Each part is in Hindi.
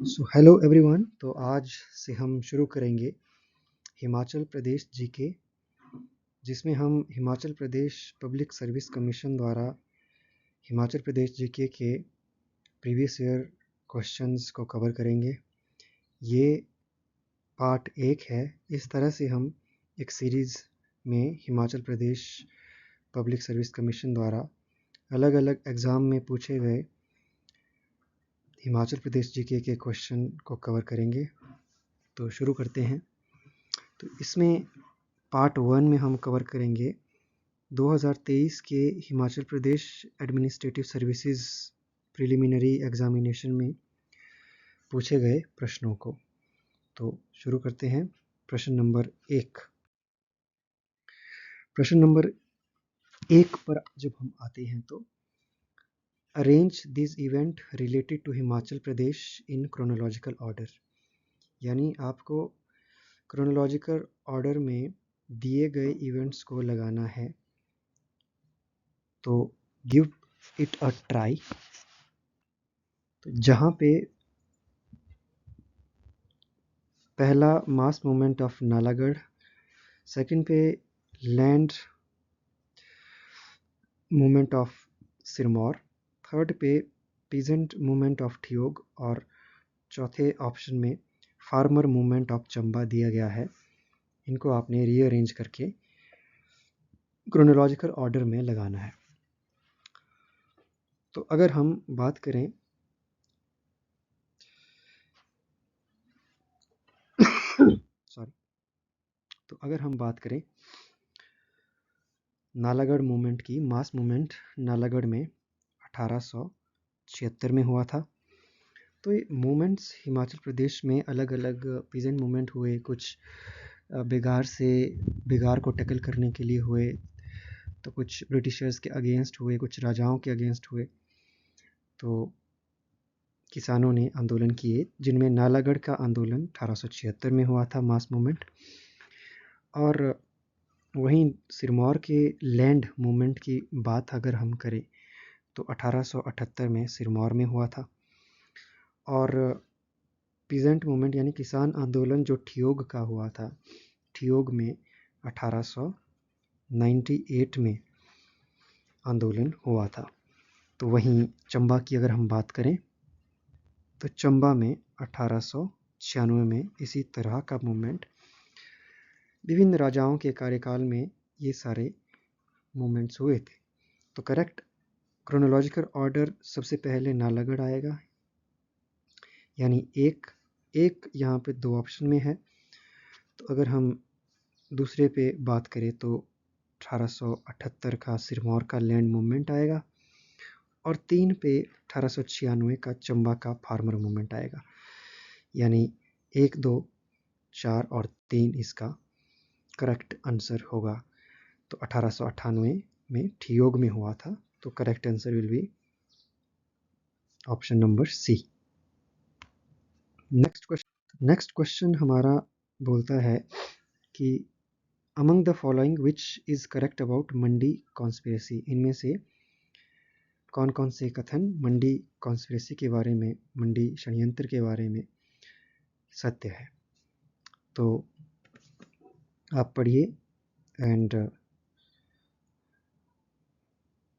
So hello everyone. तो आज से हम शुरू करेंगे हिमाचल प्रदेश जीके, जिसमें हम Himachal Pradesh public service commission द्वारा हिमाचल प्रदेश जीके के प्रीवियस ईयर क्वेश्चंस को कवर करेंगे। ये पार्ट 1 है। इस तरह से हम एक सीरीज़ में Himachal Pradesh public service commission द्वारा अलग अलग एग्ज़ाम में पूछे गए हिमाचल प्रदेश जीके के क्वेश्चन को कवर करेंगे। तो शुरू करते हैं। तो इसमें पार्ट 1 में हम कवर करेंगे 2023 के Himachal Pradesh administrative services preliminary examination में पूछे गए प्रश्नों को। तो शुरू करते हैं। प्रश्न नंबर 1। प्रश्न नंबर 1 पर जब हम आते हैं तो arrange this event related to Himachal Pradesh in chronological order, यानी आपको क्रोनोलॉजिकल ऑर्डर में दिए गए इवेंट्स को लगाना है। तो गिव इट अ ट्राई। तो जहाँ पे पहला mass movement of Nalagarh, second पे land movement of Sirmaur, third पे पीजेंट मूवमेंट ऑफ ठियोग और चौथे ऑप्शन में फार्मर मूवमेंट ऑफ चंबा दिया गया है। इनको आपने रीअरेंज करके क्रोनोलॉजिकल ऑर्डर में लगाना है। तो अगर हम बात करें सॉरी तो अगर हम बात करें नालागढ़ मूवमेंट की, मास मूवमेंट नालागढ़ में 1876 में हुआ था। तो ये मूवमेंट्स हिमाचल प्रदेश में अलग अलग पीजेंट मूवमेंट हुए, कुछ बिगार को टैकल करने के लिए हुए, तो कुछ ब्रिटिशर्स के अगेंस्ट हुए, कुछ राजाओं के अगेंस्ट हुए। तो किसानों ने आंदोलन किए, जिनमें नालागढ़ का आंदोलन 1876 में हुआ था, मास मूवमेंट। और वहीं सिरमौर के लैंड मूवमेंट की बात अगर हम करें तो 1878 में सिरमौर में हुआ था। और पीजेंट मूवमेंट यानी किसान आंदोलन जो ठियोग का हुआ था, ठियोग में 1898 में आंदोलन हुआ था। तो वहीं चंबा की अगर हम बात करें तो चंबा में 1896 में इसी तरह का मूवमेंट, विभिन्न राजाओं के कार्यकाल में ये सारे मूवमेंट्स हुए थे। तो करेक्ट क्रोनोलॉजिकल ऑर्डर सबसे पहले नालागढ़ आएगा, यानी एक यहाँ पे 2 ऑप्शन में है। तो अगर हम दूसरे पे बात करें तो 1878 का सिरमौर का लैंड मूवमेंट आएगा, और 3 पे 1896 का चंबा का फार्मर मूवमेंट आएगा। यानी 1, 2, 4 और 3 इसका करेक्ट आंसर होगा। तो 1898 में ठियोग में हुआ था। तो correct answer will be option number C. Next question हमारा बोलता है कि among the following which is correct about Mandi conspiracy, इनमें से कौन कौन से कथन मंडी कॉन्स्पिरेसी के बारे में, मंडी षड्यंत्र के बारे में सत्य है। तो आप पढ़िए एंड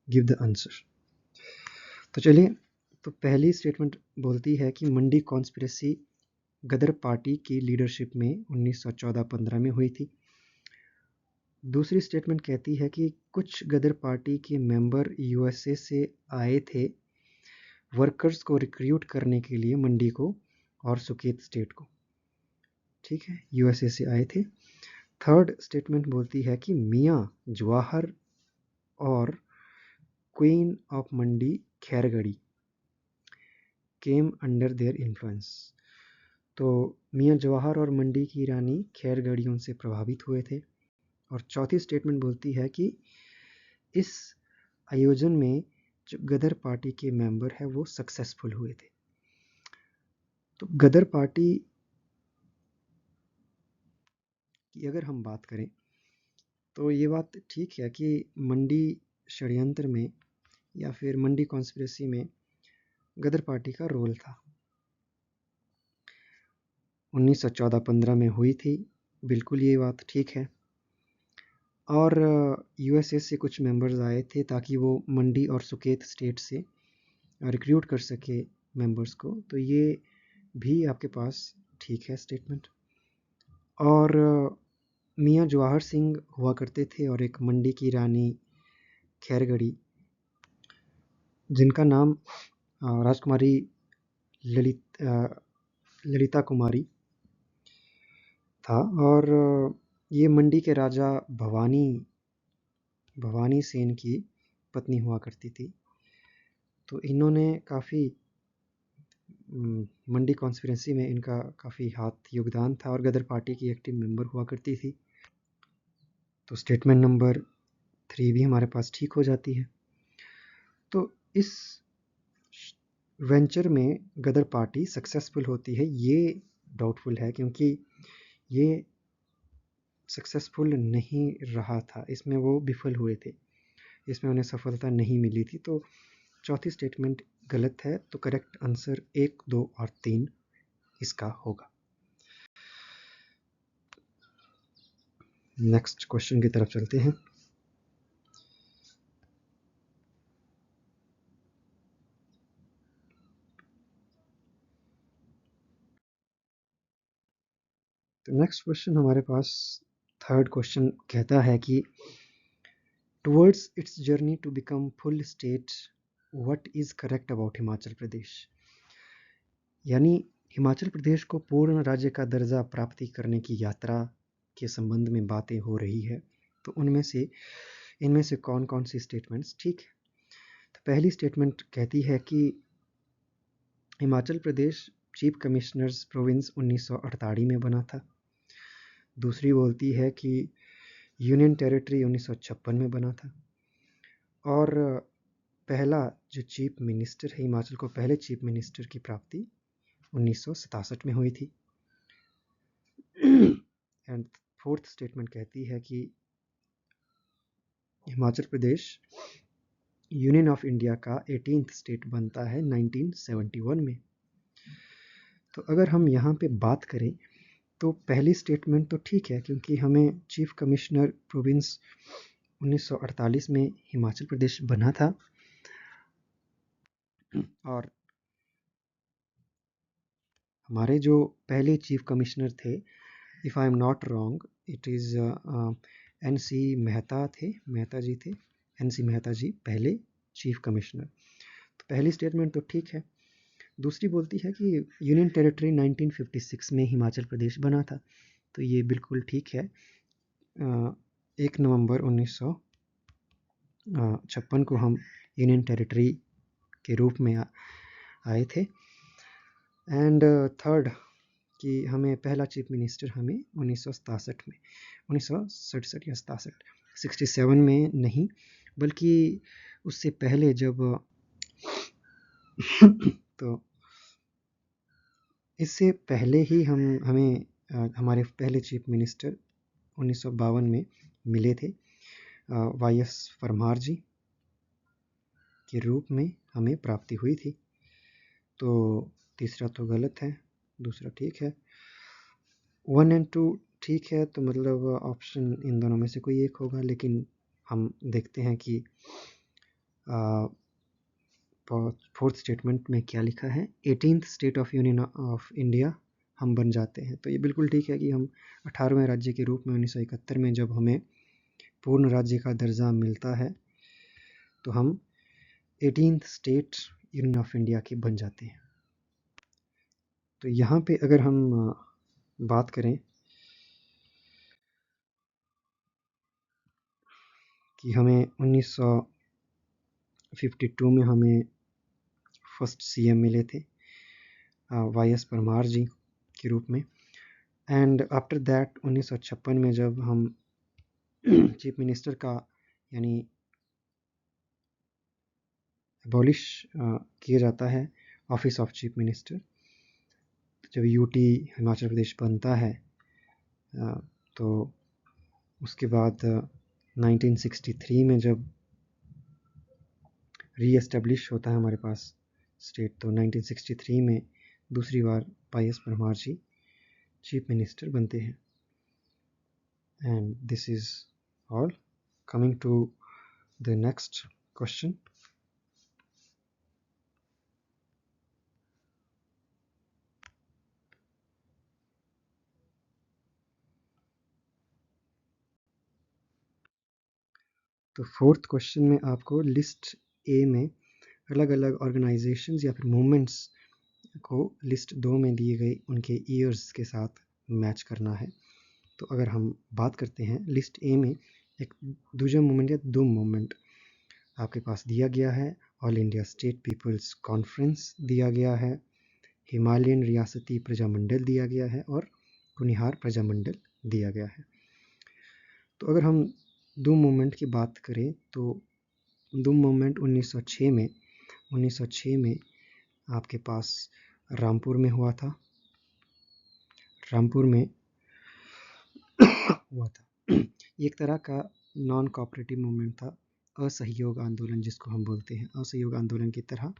गिव द आंसर। तो चलिए, तो पहली स्टेटमेंट बोलती है कि मंडी कॉन्स्पिरेसी गदर पार्टी की लीडरशिप में 1914-15 में हुई थी। दूसरी स्टेटमेंट कहती है कि कुछ गदर पार्टी के मेंबर यूएसए से आए थे वर्कर्स को रिक्रूट करने के लिए मंडी को और सुकेत स्टेट को। ठीक है, यूएसए से आए थे। थर्ड स्टेटमेंट बोलती है कि मियाँ जवाहर और queen of Mandi Khairgarhi came under their influence. तो मियाँ जवाहर और मंडी की रानी खैरगढ़ी उनसे प्रभावित हुए थे। और चौथी स्टेटमेंट बोलती है कि इस आयोजन में जो गदर पार्टी के मेंबर हैं वो सक्सेसफुल हुए थे। तो गदर पार्टी की अगर हम बात करें तो ये बात ठीक है कि मंडी षड्यंत्र में या फिर मंडी कॉन्स्पिरेसी में गदर पार्टी का रोल था। 1914-15 में हुई थी, बिल्कुल ये बात ठीक है। और यूएसएस से कुछ मेंबर्स आए थे ताकि वो मंडी और सुकेत स्टेट से रिक्रूट कर सके मेंबर्स को, तो ये भी आपके पास ठीक है स्टेटमेंट। और मियाँ जवाहर सिंह हुआ करते थे और एक मंडी की रानी खैरगढ़ी, जिनका नाम राजकुमारी ललिता कुमारी था, और ये मंडी के राजा भवानी सेन की पत्नी हुआ करती थी। तो इन्होंने काफ़ी मंडी कॉन्स्पिरेसी में इनका काफ़ी हाथ योगदान था और गदर पार्टी की एक्टिव मेंबर हुआ करती थी। तो स्टेटमेंट नंबर 3 भी हमारे पास ठीक हो जाती है। तो इस वेंचर में गदर पार्टी सक्सेसफुल होती है, ये डाउटफुल है क्योंकि ये सक्सेसफुल नहीं रहा था, इसमें वो विफल हुए थे, इसमें उन्हें सफलता नहीं मिली थी। तो चौथी स्टेटमेंट गलत है, तो करेक्ट आंसर 1, 2 और 3 इसका होगा। नेक्स्ट क्वेश्चन की तरफ चलते हैं। तो नेक्स्ट क्वेश्चन हमारे पास थर्ड क्वेश्चन कहता है कि towards its journey to become full state, what is correct about Himachal Pradesh. यानी हिमाचल प्रदेश को पूर्ण राज्य का दर्जा प्राप्ति करने की यात्रा के संबंध में बातें हो रही है, तो इनमें से कौन कौन सी स्टेटमेंट्स ठीक है। तो पहली स्टेटमेंट कहती है कि Himachal Pradesh chief commissioners province 1948 में बना था। दूसरी बोलती है कि यूनियन टेरिटरी 1956 में बना था। और पहला जो चीफ मिनिस्टर है हिमाचल को, पहले चीफ मिनिस्टर की प्राप्ति 1967 में हुई थी। एंड फोर्थ स्टेटमेंट कहती है कि Himachal Pradesh union of India का 18th स्टेट बनता है 1971 में। तो अगर हम यहाँ पे बात करें तो पहली स्टेटमेंट तो ठीक है क्योंकि हमें चीफ कमिश्नर प्रोविंस 1948 में हिमाचल प्रदेश बना था। और हमारे जो पहले चीफ कमिश्नर थे, if I am not wrong, it is NC Mehta थे, मेहता जी थे, NC मेहता जी पहले चीफ कमिश्नर। तो पहली स्टेटमेंट तो ठीक है। दूसरी बोलती है कि यूनियन टेरिटरी 1956 में हिमाचल प्रदेश बना था, तो ये बिल्कुल ठीक है। 1 नवंबर 1956 को हम यूनियन टेरिटरी के रूप में आए थे। एंड थर्ड कि हमें पहला चीफ मिनिस्टर हमें 1967 में, 1967 या 67 में नहीं, बल्कि उससे पहले जब तो इससे पहले ही हमें हमारे पहले चीफ मिनिस्टर 1952 में मिले थे, YS परमार जी के रूप में हमें प्राप्ति हुई थी। तो तीसरा तो गलत है, दूसरा ठीक है। 1 और 2 ठीक है, तो मतलब ऑप्शन इन दोनों में से कोई एक होगा, लेकिन हम देखते हैं कि फोर्थ स्टेटमेंट में क्या लिखा है। 18th state of union of India हम बन जाते हैं, तो ये बिल्कुल ठीक है कि हम 18वें राज्य के रूप में 1971 में जब हमें पूर्ण राज्य का दर्जा मिलता है तो हम 18th state union of India के बन जाते हैं। तो यहाँ पे अगर हम बात करें कि हमें 1952 में हमें फर्स्ट CM मिले थे, YS परमार जी के रूप में। एंड आफ्टर दैट 1956 में जब हम चीफ मिनिस्टर का यानी एबॉलिश किया जाता है ऑफिस ऑफ चीफ मिनिस्टर, जब UT हिमाचल प्रदेश बनता है, तो उसके बाद 1963 में जब री-एस्टेब्लिश होता है हमारे पास स्टेट, तो 1963 में दूसरी बार YS Parmar ji chief minister बनते हैं। And this is all. Coming to the next question. तो फोर्थ क्वेश्चन में आपको लिस्ट ए में अलग अलग ऑर्गेनाइजेशंस या फिर मूवमेंट्स को लिस्ट 2 में दिए गए उनके ईयर्स के साथ मैच करना है। तो अगर हम बात करते हैं लिस्ट ए में एक दूजा मूवमेंट या दो मूवमेंट आपके पास दिया गया है। All India state people's conference दिया गया है, हिमालयन रियासती प्रजामंडल दिया गया है और कुनिहार प्रजामंडल दिया गया है। तो अगर हम दो मूवमेंट की बात करें तो दो मूवमेंट 1906 में आपके पास रामपुर में हुआ था। रामपुर में हुआ था एक तरह का नॉन कोऑपरेटिव मूवमेंट था, असहयोग आंदोलन जिसको हम बोलते हैं। असहयोग आंदोलन की तरह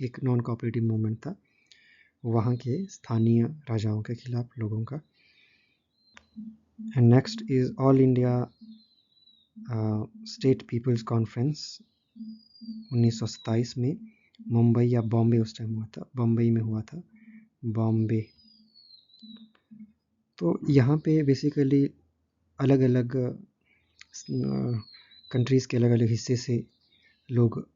एक नॉन कोऑपरेटिव मूवमेंट था वहाँ के स्थानीय राजाओं के खिलाफ लोगों का। And next is all India state people's conference 1927 में मुंबई या बॉम्बे उस टाइम हुआ था, बम्बई में हुआ था, बॉम्बे। तो यहाँ पे बेसिकली अलग अलग कंट्रीज़ के अलग अलग हिस्से से लोग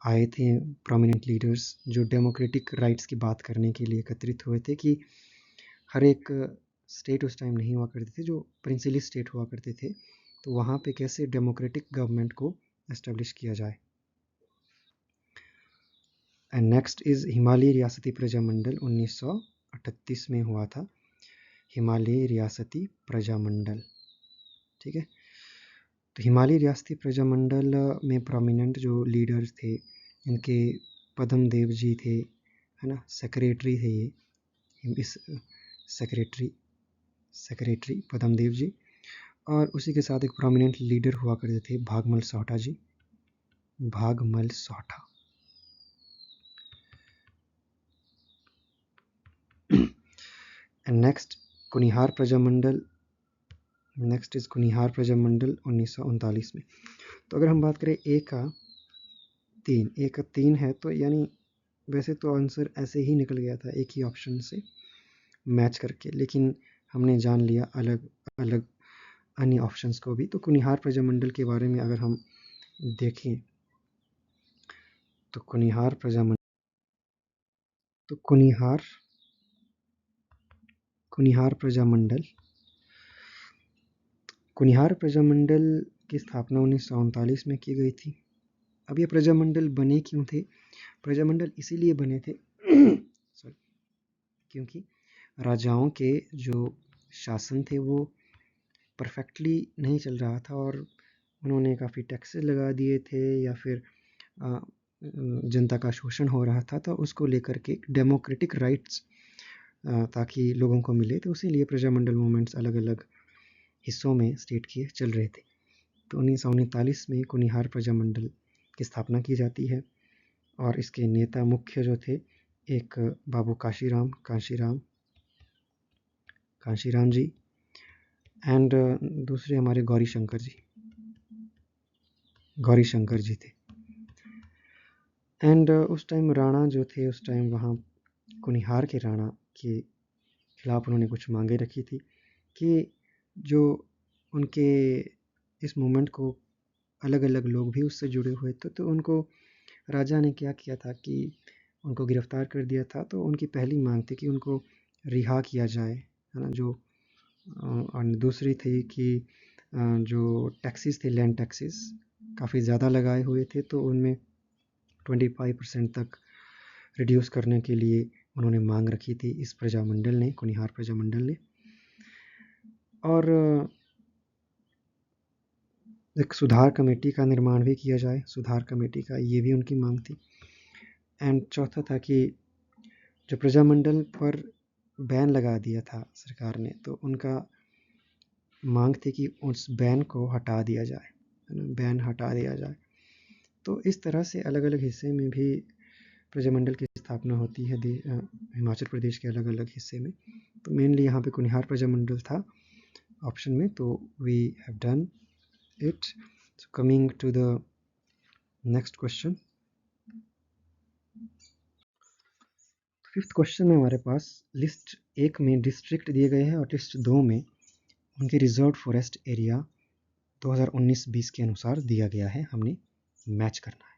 आए थे, प्रोमिनेंट लीडर्स जो डेमोक्रेटिक राइट्स की बात करने के लिए एकत्रित हुए थे कि हर एक स्टेट उस टाइम नहीं हुआ करते थे, जो प्रिंसिली स्टेट हुआ करते थे, तो वहाँ पे कैसे डेमोक्रेटिक गवर्नमेंट को एस्टेब्लिश किया जाए। एंड नेक्स्ट इज़ हिमालयी रियासती प्रजामंडल 1938 में हुआ था, हिमालयी रियासती प्रजामंडल। ठीक है, तो हिमालयी रियासती प्रजामंडल में प्रोमिनेंट जो लीडर्स थे इनके पद्म देव जी थे, है ना, सेक्रेटरी थे ये, इस सेक्रेटरी पद्म देव जी। और उसी के साथ एक प्रोमिनेंट लीडर हुआ करते थे Bhagmal Sohta ji, Bhagmal Sohta. And next Kunihar Prajamandal, next is Kunihar Prajamandal 1939 में। तो अगर हम बात करें ए का 3 है तो यानी वैसे तो आंसर ऐसे ही निकल गया था एक ही ऑप्शन से मैच करके, लेकिन हमने जान लिया अलग अलग अन्य ऑप्शंस को भी। तो कुनिहार प्रजामंडल के बारे में अगर हम देखें तो कुनिहार प्रजामंडल, तो कुनिहार प्रजामंडल की स्थापना 1939 में की गई थी। अब ये प्रजामंडल बने क्यों थे? प्रजामंडल इसीलिए बने थे सॉरी, क्योंकि राजाओं के जो शासन थे वो परफेक्टली नहीं चल रहा था और उन्होंने काफ़ी टैक्सेस लगा दिए थे या फिर जनता का शोषण हो रहा था, तो उसको लेकर के डेमोक्रेटिक राइट्स ताकि लोगों को मिले, तो इसीलिए प्रजामंडल मूवमेंट्स अलग अलग हिस्सों में स्टेट के चल रहे थे। तो 1939 में कुनिहार प्रजामंडल की स्थापना की जाती है और इसके नेता मुख्य जो थे, एक बाबू काशीराम जी एंड दूसरे हमारे गौरी शंकर जी थे। एंड उस टाइम राणा जो थे, उस टाइम वहाँ कुनिहार के राणा के खिलाफ उन्होंने कुछ मांगे रखी थी कि जो उनके इस मूवमेंट को अलग अलग लोग भी उससे जुड़े हुए थे, तो उनको राजा ने क्या किया था कि उनको गिरफ्तार कर दिया था। तो उनकी पहली मांग थी कि उनको रिहा किया जाए, है ना, जो और दूसरी थी कि जो टैक्सेस थे, लैंड टैक्सेस काफ़ी ज़्यादा लगाए हुए थे, तो उनमें 25% तक रिड्यूस करने के लिए उन्होंने मांग रखी थी इस प्रजामंडल ने, कुनिहार प्रजामंडल ने। और एक सुधार कमेटी का निर्माण भी किया जाए, सुधार कमेटी का, ये भी उनकी मांग थी। एंड चौथा था कि जो प्रजामंडल पर बैन लगा दिया था सरकार ने, तो उनका मांग थी कि उस बैन को हटा दिया जाए, है ना, बैन हटा दिया जाए। तो इस तरह से अलग अलग हिस्से में भी प्रजामंडल की स्थापना होती है हिमाचल प्रदेश के अलग अलग हिस्से में। तो मेनली यहाँ पे कुनिहार प्रजामंडल था ऑप्शन में, तो we have done it. So coming to the next question. Fifth question में हमारे पास लिस्ट 1 में डिस्ट्रिक्ट दिए गए हैं और लिस्ट 2 में उनके रिजर्व फॉरेस्ट एरिया 2019-20 के अनुसार दिया गया है. हमने मैच करना है.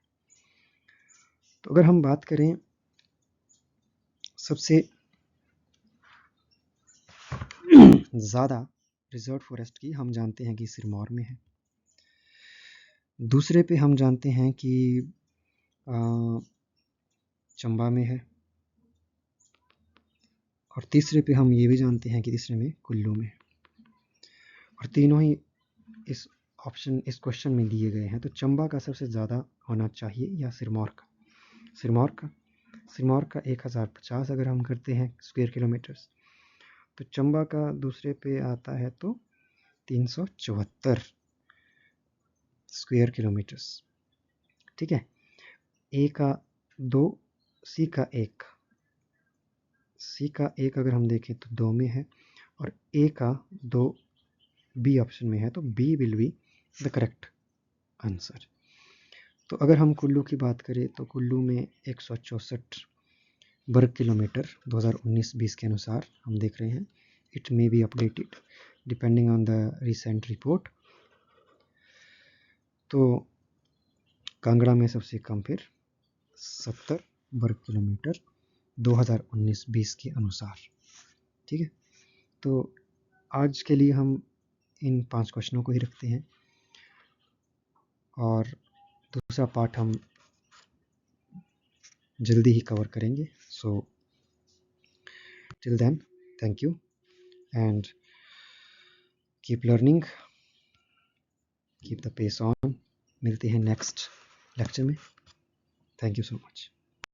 तो अगर हम बात करें सबसे ज़्यादा रिजर्व फॉरेस्ट की, हम जानते हैं कि सिरमौर में है. दूसरे पे हम जानते हैं कि चंबा में है. और तीसरे पे हम ये भी जानते हैं कि तीसरे में कुल्लू में है. और तीनों ही इस क्वेश्चन में दिए गए हैं. तो चंबा का सबसे ज़्यादा होना चाहिए या सिरमौर का? सिरमौर का 1050 अगर हम करते हैं स्क्वायर किलोमीटर्स, तो चंबा का दूसरे पे आता है तो 374 स्क्वायर किलोमीटर्स. ठीक है. ए का 2, सी का 1. सी का 1 अगर हम देखें तो 2 में है और ए का 2 बी ऑप्शन में है, तो B will be the correct answer. तो अगर हम कुल्लू की बात करें तो कुल्लू में 164 वर्ग किलोमीटर 2019-20 के अनुसार हम देख रहे हैं. It may be updated depending on the recent report. तो कांगड़ा में सबसे कम फिर 70 वर्ग किलोमीटर 2019-20 के अनुसार. ठीक है. तो आज के लिए हम इन 5 क्वेश्चनों को ही रखते हैं और दूसरा पार्ट हम जल्दी ही कवर करेंगे. So till then, thank you and keep learning, keep the pace on. मिलते हैं नेक्स्ट लेक्चर में. Thank you so much.